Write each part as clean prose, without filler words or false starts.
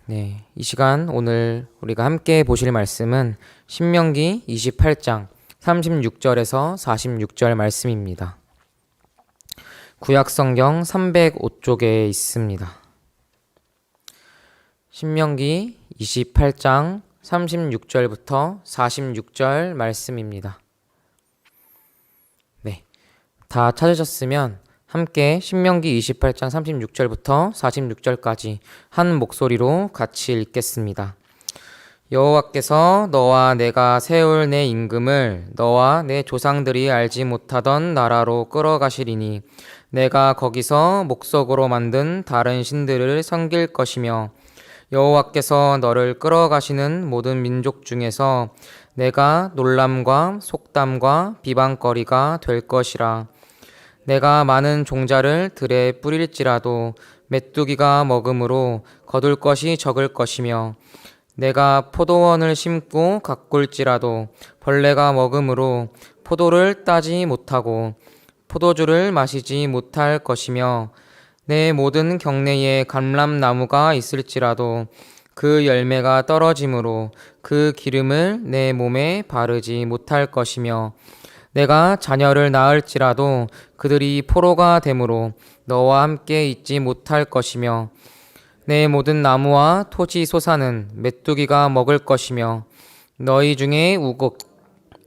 네, 이 시간 오늘 우리가 함께 보실 말씀은 신명기 28장 36절에서 46절 말씀입니다. 구약성경 305쪽에 있습니다. 신명기 28장 36절부터 46절 말씀입니다. 네, 다 찾으셨으면 함께 신명기 28장 36절부터 46절까지 한 목소리로 같이 읽겠습니다. 여호와께서 너와 내가 세울 내 임금을 너와 내 조상들이 알지 못하던 나라로 끌어가시리니 내가 거기서 목석으로 만든 다른 신들을 섬길 것이며 여호와께서 너를 끌어가시는 모든 민족 중에서 내가 놀람과 속담과 비방거리가 될 것이라. 내가 많은 종자를 들에 뿌릴지라도 메뚜기가 먹음으로 거둘 것이 적을 것이며 내가 포도원을 심고 가꿀지라도 벌레가 먹음으로 포도를 따지 못하고 포도주를 마시지 못할 것이며 내 모든 경내에 감람나무가 있을지라도 그 열매가 떨어짐으로 그 기름을 내 몸에 바르지 못할 것이며 내가 자녀를 낳을지라도 그들이 포로가 되므로 너와 함께 있지 못할 것이며 내 모든 나무와 토지 소사는 메뚜기가 먹을 것이며 너희 중에 우곡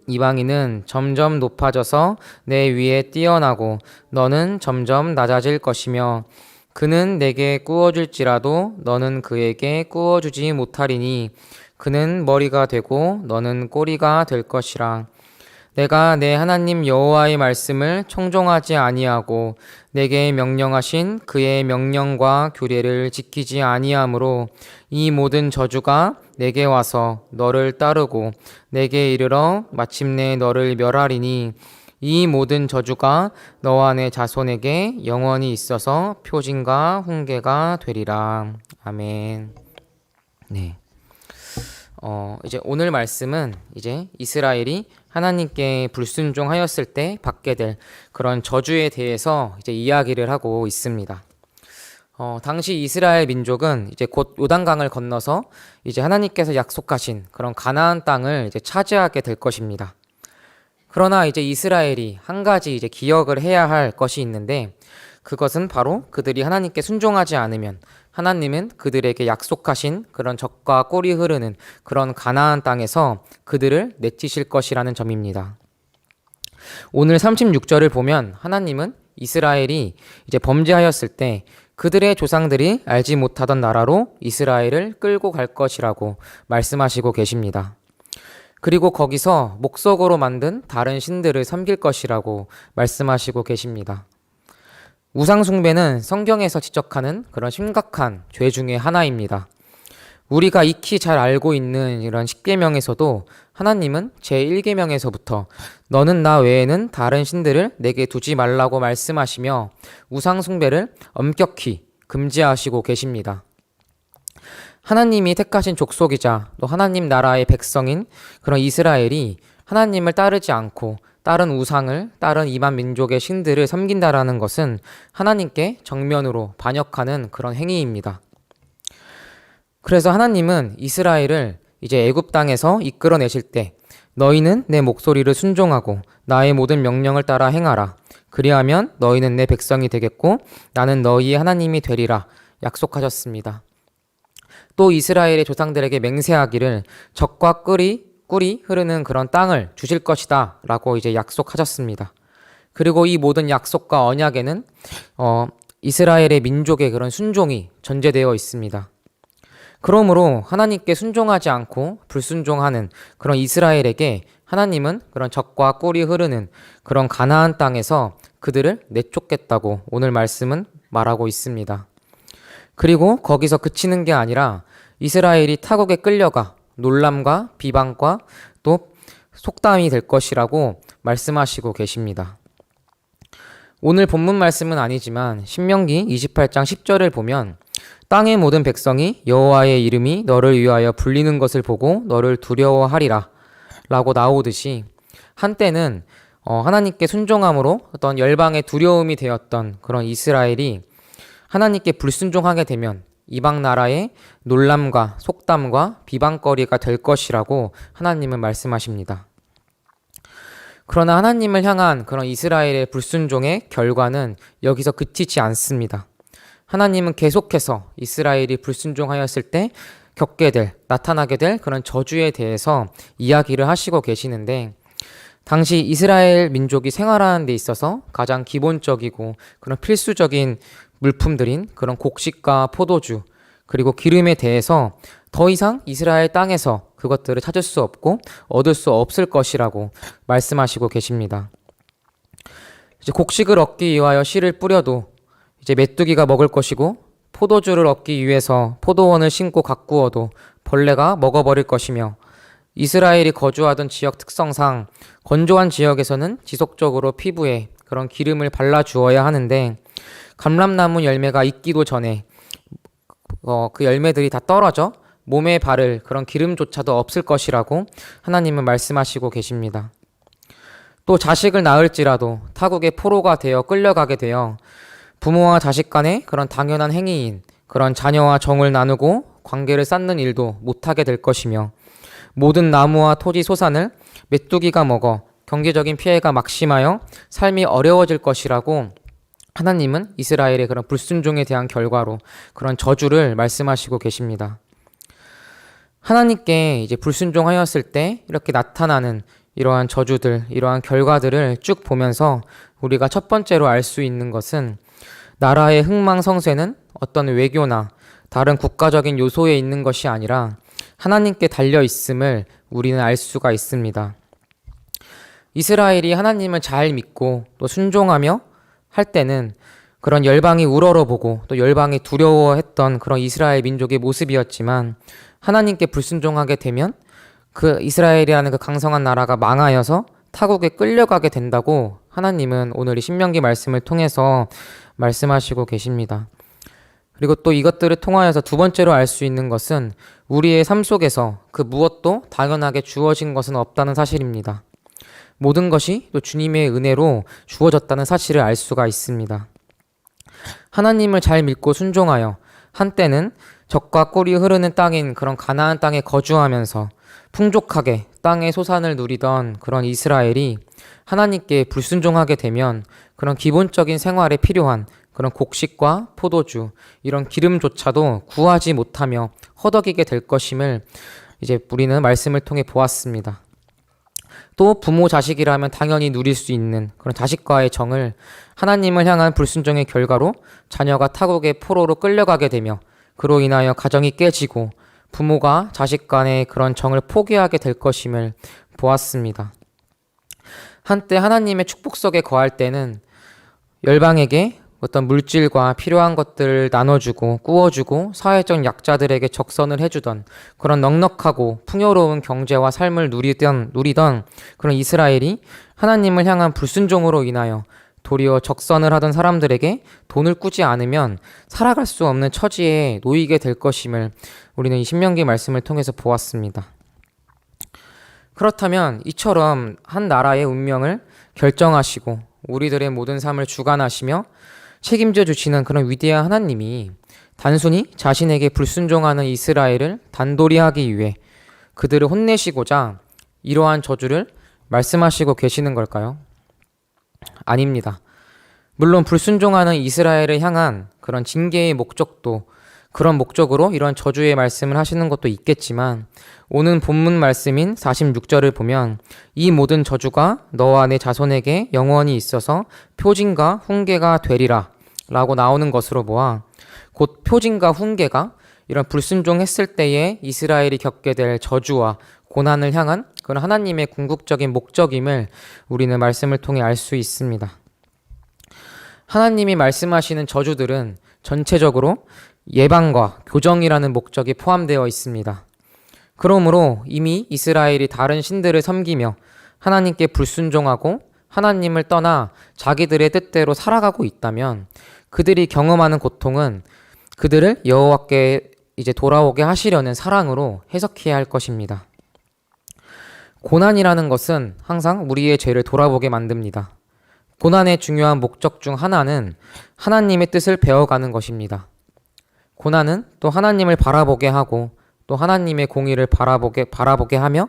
이방인은 점점 높아져서 내 위에 뛰어나고 너는 점점 낮아질 것이며 그는 내게 꾸어줄지라도 너는 그에게 꾸어주지 못하리니 그는 머리가 되고 너는 꼬리가 될 것이라. 내가 내 하나님 여호와의 말씀을 청종하지 아니하고 내게 명령하신 그의 명령과 규례를 지키지 아니하므로 이 모든 저주가 내게 와서 너를 따르고 내게 이르러 마침내 너를 멸하리니 이 모든 저주가 너와 내 자손에게 영원히 있어서 표징과 훈계가 되리라. 아멘. 네. 이제 오늘 말씀은 이제 이스라엘이 하나님께 불순종하였을 때 받게 될 그런 저주에 대해서 이제 이야기를 하고 있습니다. 당시 이스라엘 민족은 이제 곧 요단강을 건너서 이제 하나님께서 약속하신 그런 가나안 땅을 이제 차지하게 될 것입니다. 그러나 이제 이스라엘이 한 가지 이제 기억을 해야 할 것이 있는데 그것은 바로 그들이 하나님께 순종하지 않으면 하나님은 그들에게 약속하신 그런 적과 꿀이 흐르는 그런 가나안 땅에서 그들을 내치실 것이라는 점입니다. 오늘 36절을 보면 하나님은 이스라엘이 이제 범죄하였을 때 그들의 조상들이 알지 못하던 나라로 이스라엘을 끌고 갈 것이라고 말씀하시고 계십니다. 그리고 거기서 목석으로 만든 다른 신들을 섬길 것이라고 말씀하시고 계십니다. 우상숭배는 성경에서 지적하는 그런 심각한 죄 중에 하나입니다. 우리가 익히 잘 알고 있는 이런 십계명에서도 하나님은 제1계명에서부터 너는 나 외에는 다른 신들을 내게 두지 말라고 말씀하시며 우상숭배를 엄격히 금지하시고 계십니다. 하나님이 택하신 족속이자 또 하나님 나라의 백성인 그런 이스라엘이 하나님을 따르지 않고 다른 우상을 다른 이방 민족의 신들을 섬긴다라는 것은 하나님께 정면으로 반역하는 그런 행위입니다. 그래서 하나님은 이스라엘을 이제 애굽 땅에서 이끌어내실 때 너희는 내 목소리를 순종하고 나의 모든 명령을 따라 행하라. 그리하면 너희는 내 백성이 되겠고 나는 너희의 하나님이 되리라 약속하셨습니다. 또 이스라엘의 조상들에게 맹세하기를 적과 꿀이 흐르는 그런 땅을 주실 것이다 라고 이제 약속하셨습니다. 그리고 이 모든 약속과 언약에는 이스라엘의 민족의 그런 순종이 전제되어 있습니다. 그러므로 하나님께 순종하지 않고 불순종하는 그런 이스라엘에게 하나님은 그런 적과 꿀이 흐르는 그런 가나안 땅에서 그들을 내쫓겠다고 오늘 말씀은 말하고 있습니다. 그리고 거기서 그치는 게 아니라 이스라엘이 타국에 끌려가 놀람과 비방과 또 속담이 될 것이라고 말씀하시고 계십니다. 오늘 본문 말씀은 아니지만 신명기 28장 10절을 보면 땅의 모든 백성이 여호와의 이름이 너를 위하여 불리는 것을 보고 너를 두려워하리라 라고 나오듯이 한때는 하나님께 순종함으로 어떤 열방의 두려움이 되었던 그런 이스라엘이 하나님께 불순종하게 되면 이방 나라의 놀람과 속담과 비방거리가 될 것이라고 하나님은 말씀하십니다. 그러나 하나님을 향한 그런 이스라엘의 불순종의 결과는 여기서 그치지 않습니다. 하나님은 계속해서 이스라엘이 불순종하였을 때 나타나게 될 그런 저주에 대해서 이야기를 하시고 계시는데, 당시 이스라엘 민족이 생활하는 데 있어서 가장 기본적이고 그런 필수적인 물품들인 그런 곡식과 포도주 그리고 기름에 대해서 더 이상 이스라엘 땅에서 그것들을 찾을 수 없고 얻을 수 없을 것이라고 말씀하시고 계십니다. 이제 곡식을 얻기 위하여 씨를 뿌려도 이제 메뚜기가 먹을 것이고, 포도주를 얻기 위해서 포도원을 심고 가꾸어도 벌레가 먹어버릴 것이며, 이스라엘이 거주하던 지역 특성상 건조한 지역에서는 지속적으로 피부에 그런 기름을 발라주어야 하는데, 감람나무 열매가 익기도 전에 그 열매들이 다 떨어져 몸에 바를 그런 기름조차도 없을 것이라고 하나님은 말씀하시고 계십니다. 또 자식을 낳을지라도 타국의 포로가 되어 끌려가게 되어 부모와 자식 간의 그런 당연한 행위인 그런 자녀와 정을 나누고 관계를 쌓는 일도 못하게 될 것이며, 모든 나무와 토지 소산을 메뚜기가 먹어 경제적인 피해가 막심하여 삶이 어려워질 것이라고 하나님은 이스라엘의 그런 불순종에 대한 결과로 그런 저주를 말씀하시고 계십니다. 하나님께 이제 불순종하였을 때 이렇게 나타나는 이러한 저주들, 이러한 결과들을 쭉 보면서 우리가 첫 번째로 알 수 있는 것은, 나라의 흥망성쇠는 어떤 외교나 다른 국가적인 요소에 있는 것이 아니라 하나님께 달려 있음을 우리는 알 수가 있습니다. 이스라엘이 하나님을 잘 믿고 또 순종하며 할 때는 그런 열방이 우러러보고 또 열방이 두려워했던 그런 이스라엘 민족의 모습이었지만, 하나님께 불순종하게 되면 그 이스라엘이라는 그 강성한 나라가 망하여서 타국에 끌려가게 된다고 하나님은 오늘 이 신명기 말씀을 통해서 말씀하시고 계십니다. 그리고 또 이것들을 통하여서 두 번째로 알 수 있는 것은, 우리의 삶 속에서 그 무엇도 당연하게 주어진 것은 없다는 사실입니다. 모든 것이 또 주님의 은혜로 주어졌다는 사실을 알 수가 있습니다. 하나님을 잘 믿고 순종하여 한때는 적과 꿀이 흐르는 땅인 그런 가나안 땅에 거주하면서 풍족하게 땅의 소산을 누리던 그런 이스라엘이 하나님께 불순종하게 되면 그런 기본적인 생활에 필요한 그런 곡식과 포도주, 이런 기름조차도 구하지 못하며 허덕이게 될 것임을 이제 우리는 말씀을 통해 보았습니다. 또 부모 자식이라면 당연히 누릴 수 있는 그런 자식과의 정을 하나님을 향한 불순종의 결과로 자녀가 타국의 포로로 끌려가게 되며, 그로 인하여 가정이 깨지고 부모가 자식 간의 그런 정을 포기하게 될 것임을 보았습니다. 한때 하나님의 축복 속에 거할 때는 열방에게 어떤 물질과 필요한 것들을 나눠주고 꾸어주고 사회적 약자들에게 적선을 해주던 그런 넉넉하고 풍요로운 경제와 삶을 누리던 그런 이스라엘이 하나님을 향한 불순종으로 인하여 도리어 적선을 하던 사람들에게 돈을 꾸지 않으면 살아갈 수 없는 처지에 놓이게 될 것임을 우리는 이 신명기 말씀을 통해서 보았습니다. 그렇다면 이처럼 한 나라의 운명을 결정하시고 우리들의 모든 삶을 주관하시며 책임져 주시는 그런 위대한 하나님이 단순히 자신에게 불순종하는 이스라엘을 단돌이 하기 위해 그들을 혼내시고자 이러한 저주를 말씀하시고 계시는 걸까요? 아닙니다. 물론 불순종하는 이스라엘을 향한 그런 징계의 목적도, 그런 목적으로 이런 저주의 말씀을 하시는 것도 있겠지만, 오늘 본문 말씀인 46절을 보면 이 모든 저주가 너와 내 자손에게 영원히 있어서 표징과 훈계가 되리라 라고 나오는 것으로 보아, 곧 표징과 훈계가 이런 불순종했을 때에 이스라엘이 겪게 될 저주와 고난을 향한 그런 하나님의 궁극적인 목적임을 우리는 말씀을 통해 알 수 있습니다. 하나님이 말씀하시는 저주들은 전체적으로 예방과 교정이라는 목적이 포함되어 있습니다. 그러므로 이미 이스라엘이 다른 신들을 섬기며 하나님께 불순종하고 하나님을 떠나 자기들의 뜻대로 살아가고 있다면 그들이 경험하는 고통은 그들을 여호와께 이제 돌아오게 하시려는 사랑으로 해석해야 할 것입니다. 고난이라는 것은 항상 우리의 죄를 돌아보게 만듭니다. 고난의 중요한 목적 중 하나는 하나님의 뜻을 배워가는 것입니다. 고난은 또 하나님을 바라보게 하고 또 하나님의 공의를 바라보게 하며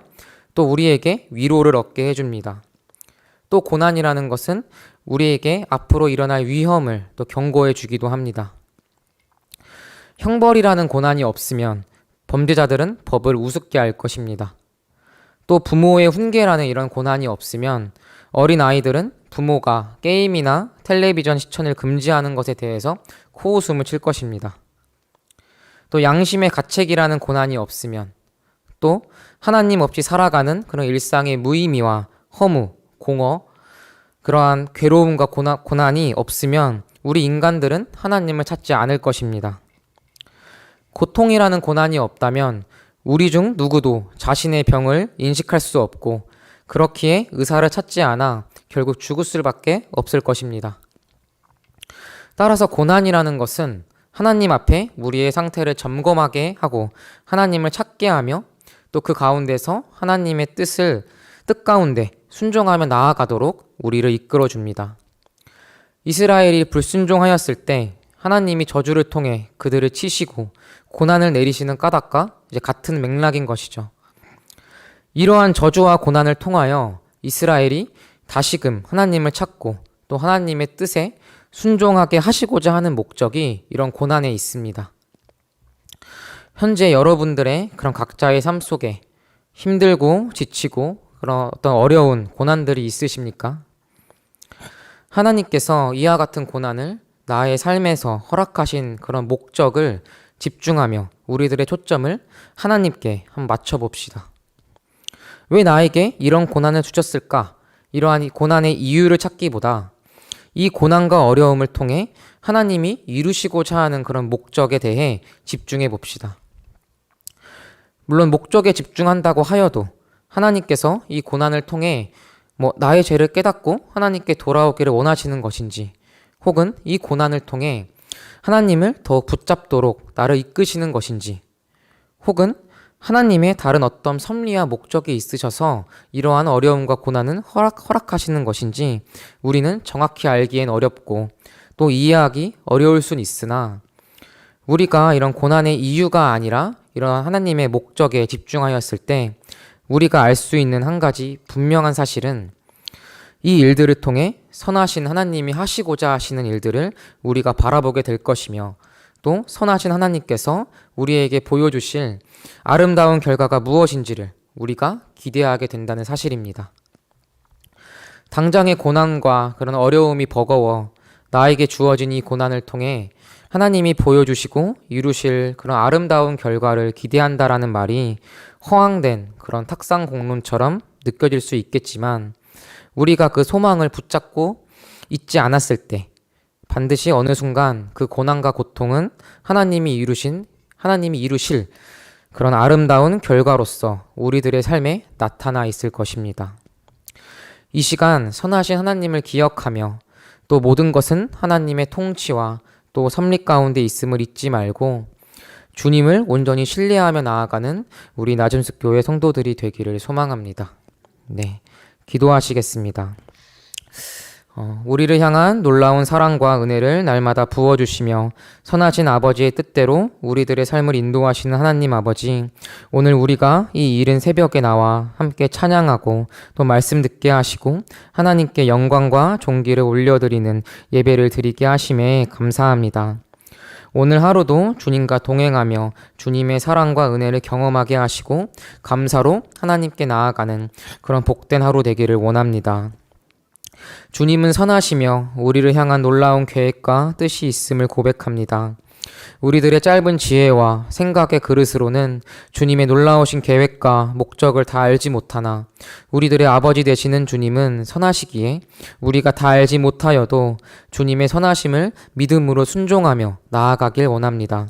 또 우리에게 위로를 얻게 해줍니다. 또 고난이라는 것은 우리에게 앞으로 일어날 위험을 또 경고해 주기도 합니다. 형벌이라는 고난이 없으면 범죄자들은 법을 우습게 할 것입니다. 또 부모의 훈계라는 이런 고난이 없으면 어린 아이들은 부모가 게임이나 텔레비전 시청을 금지하는 것에 대해서 코웃음을 칠 것입니다. 또 양심의 가책이라는 고난이 없으면 또 하나님 없이 살아가는 그런 일상의 무의미와 허무, 공허, 그러한 괴로움과 고난이 없으면 우리 인간들은 하나님을 찾지 않을 것입니다. 고통이라는 고난이 없다면 우리 중 누구도 자신의 병을 인식할 수 없고 그렇기에 의사를 찾지 않아 결국 죽을 수밖에 없을 것입니다. 따라서 고난이라는 것은 하나님 앞에 우리의 상태를 점검하게 하고 하나님을 찾게 하며 또 그 가운데서 하나님의 뜻 가운데 순종하며 나아가도록 우리를 이끌어 줍니다. 이스라엘이 불순종하였을 때 하나님이 저주를 통해 그들을 치시고 고난을 내리시는 까닭과 이제 같은 맥락인 것이죠. 이러한 저주와 고난을 통하여 이스라엘이 다시금 하나님을 찾고 또 하나님의 뜻에 순종하게 하시고자 하는 목적이 이런 고난에 있습니다. 현재 여러분들의 그런 각자의 삶 속에 힘들고 지치고 그런 어떤 어려운 고난들이 있으십니까? 하나님께서 이와 같은 고난을 나의 삶에서 허락하신 그런 목적을 집중하며 우리들의 초점을 하나님께 한번 맞춰봅시다. 왜 나에게 이런 고난을 주셨을까? 이러한 이 고난의 이유를 찾기보다 이 고난과 어려움을 통해 하나님이 이루시고자 하는 그런 목적에 대해 집중해 봅시다. 물론 목적에 집중한다고 하여도 하나님께서 이 고난을 통해 나의 죄를 깨닫고 하나님께 돌아오기를 원하시는 것인지 혹은 이 고난을 통해 하나님을 더 붙잡도록 나를 이끄시는 것인지 혹은 하나님의 다른 어떤 섭리와 목적이 있으셔서 이러한 어려움과 고난은 허락하시는 것인지 우리는 정확히 알기엔 어렵고 또 이해하기 어려울 순 있으나 우리가 이런 고난의 이유가 아니라 이러한 하나님의 목적에 집중하였을 때 우리가 알 수 있는 한 가지 분명한 사실은 이 일들을 통해 선하신 하나님이 하시고자 하시는 일들을 우리가 바라보게 될 것이며 또 선하신 하나님께서 우리에게 보여주실 아름다운 결과가 무엇인지를 우리가 기대하게 된다는 사실입니다. 당장의 고난과 그런 어려움이 버거워 나에게 주어진 이 고난을 통해 하나님이 보여주시고 이루실 그런 아름다운 결과를 기대한다라는 말이 허황된 그런 탁상 공론처럼 느껴질 수 있겠지만 우리가 그 소망을 붙잡고 있지 않았을 때 반드시 어느 순간 그 고난과 고통은 하나님이 이루실 그런 아름다운 결과로서 우리들의 삶에 나타나 있을 것입니다. 이 시간 선하신 하나님을 기억하며 또 모든 것은 하나님의 통치와 또 섭리 가운데 있음을 잊지 말고 주님을 온전히 신뢰하며 나아가는 우리 나즘숙 교회 성도들이 되기를 소망합니다. 네, 기도하시겠습니다. 우리를 향한 놀라운 사랑과 은혜를 날마다 부어주시며 선하신 아버지의 뜻대로 우리들의 삶을 인도하시는 하나님 아버지, 오늘 우리가 이 이른 새벽에 나와 함께 찬양하고 또 말씀 듣게 하시고 하나님께 영광과 존귀를 올려드리는 예배를 드리게 하심에 감사합니다. 오늘 하루도 주님과 동행하며 주님의 사랑과 은혜를 경험하게 하시고 감사로 하나님께 나아가는 그런 복된 하루 되기를 원합니다. 주님은 선하시며 우리를 향한 놀라운 계획과 뜻이 있음을 고백합니다. 우리들의 짧은 지혜와 생각의 그릇으로는 주님의 놀라우신 계획과 목적을 다 알지 못하나 우리들의 아버지 되시는 주님은 선하시기에 우리가 다 알지 못하여도 주님의 선하심을 믿음으로 순종하며 나아가길 원합니다.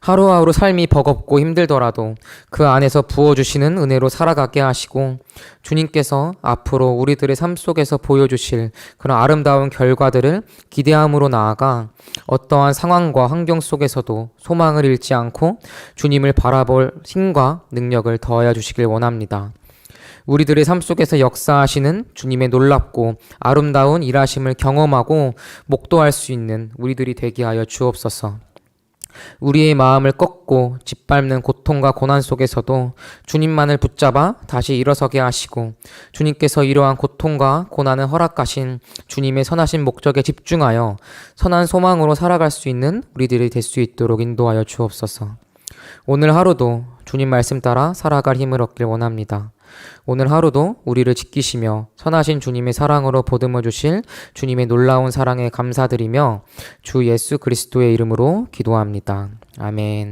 하루하루 삶이 버겁고 힘들더라도 그 안에서 부어주시는 은혜로 살아가게 하시고 주님께서 앞으로 우리들의 삶 속에서 보여주실 그런 아름다운 결과들을 기대함으로 나아가 어떠한 상황과 환경 속에서도 소망을 잃지 않고 주님을 바라볼 힘과 능력을 더하여 주시길 원합니다. 우리들의 삶 속에서 역사하시는 주님의 놀랍고 아름다운 일하심을 경험하고 목도할 수 있는 우리들이 되게 하여 주옵소서. 우리의 마음을 꺾고 짓밟는 고통과 고난 속에서도 주님만을 붙잡아 다시 일어서게 하시고 주님께서 이러한 고통과 고난을 허락하신 주님의 선하신 목적에 집중하여 선한 소망으로 살아갈 수 있는 우리들이 될 수 있도록 인도하여 주옵소서. 오늘 하루도 주님 말씀 따라 살아갈 힘을 얻길 원합니다. 오늘 하루도 우리를 지키시며 선하신 주님의 사랑으로 보듬어 주실 주님의 놀라운 사랑에 감사드리며 주 예수 그리스도의 이름으로 기도합니다. 아멘.